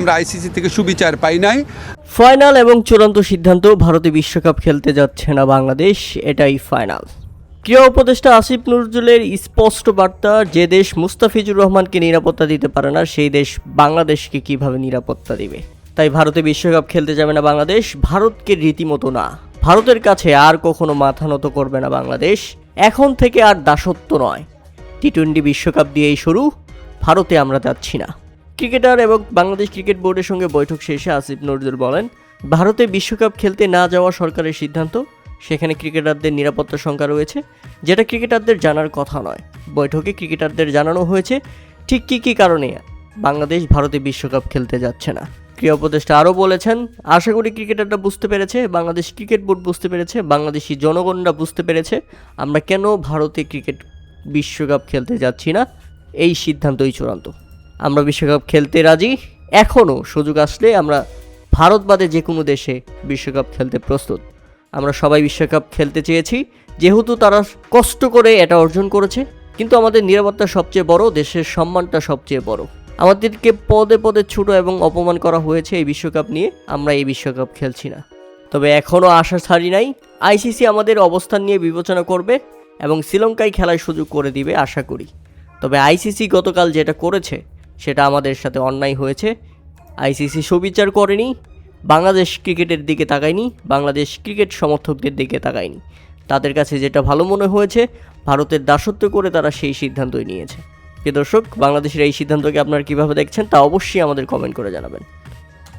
আমরা আইসিসি থেকে সুবিচার পাই নাই। ফাইনাল এবং চূড়ান্ত সিদ্ধান্ত, ভারতে বিশ্বকাপ খেলতে যাচ্ছে না বাংলাদেশ, এটাই ফাইনাল। ক্রীড়া উপদেষ্টা আসিফ নজরুলের স্পষ্ট বার্তা, যে দেশ মুস্তাফিজুর রহমানকে নিরাপত্তা দিতে পারে না সেই দেশ বাংলাদেশকে কিভাবে নিরাপত্তা দিবে। তাই ভারতে বিশ্বকাপ খেলতে যাবে না বাংলাদেশ, ভারতকে রীতিমতো না। ভারতের কাছে আর কখনো মাথা নত করবে না বাংলাদেশ, এখন থেকে আর দাসত্ব নয়। টি-20 বিশ্বকাপ দিয়েই শুরু, ভারতে আমরা যাচ্ছি না। ক্রিকেটার এবং বাংলাদেশ ক্রিকেট বোর্ডের সঙ্গে বৈঠক শেষে আসিফ নজরুল বলেন, ভারতে বিশ্বকাপ খেলতে না যাওয়া সরকারের সিদ্ধান্ত, সেখানে ক্রিকেটারদের নিরাপত্তা শঙ্কা রয়েছে, যেটা ক্রিকেটারদের জানার কথা নয়। বৈঠকে ক্রিকেটারদের জানানো হয়েছে ঠিক কী কারণে বাংলাদেশ ভারতে বিশ্বকাপ খেলতে যাচ্ছে না। ক্রীড়া উপদেষ্টা আরও বলেছেন, আশা করি ক্রিকেটাররা বুঝতে পেরেছে, বাংলাদেশ ক্রিকেট বোর্ড বুঝতে পেরেছে, বাংলাদেশি জনগণরা বুঝতে পেরেছে আমরা কেন ভারতে ক্রিকেট বিশ্বকাপ খেলতে যাচ্ছি না। এই সিদ্ধান্তই চূড়ান্ত। আমরা বিশ্বকাপ খেলতে রাজি, এখনও সুযোগ আসলে আমরা ভারত বাদে যে কোনো দেশে বিশ্বকাপ খেলতে প্রস্তুত। আমরা সবাই বিশ্বকাপ খেলতে চেয়েছি, যেহেতু তারা কষ্ট করে এটা অর্জন করেছে, কিন্তু আমাদের নিরাপত্তা সবচেয়ে বড়, দেশের সম্মানটা সবচেয়ে বড়। আমাদেরকে পদে পদে ছোট এবং অপমান করা হয়েছে এই বিশ্বকাপ নিয়ে, আমরা এই বিশ্বকাপ খেলছি না। তবে এখনও আশা ছাড়ি নাই, আইসিসি আমাদের অবস্থান নিয়ে বিবেচনা করবে এবং শ্রীলঙ্কায় খেলার সুযোগ করে দিবে আশা করি। তবে আইসিসি গতকাল যেটা করেছে সেটা আমাদের সাথে অন্যায় হয়েছে। আইসিসি সুবিচার করেনি, বাংলাদেশ ক্রিকেটের দিকে তাকায়নি, বাংলাদেশ ক্রিকেট সমর্থকদের দিকে তাকায়নি। তাদের কাছে যেটা ভালো মনে হয়েছে, ভারতের দাসত্ব করে তারা সেই সিদ্ধান্তই নিয়েছে। প্রিয় দর্শক, বাংলাদেশের এই সিদ্ধান্তকে আপনারা কীভাবে দেখছেন তা অবশ্যই আমাদের কমেন্ট করে জানাবেন।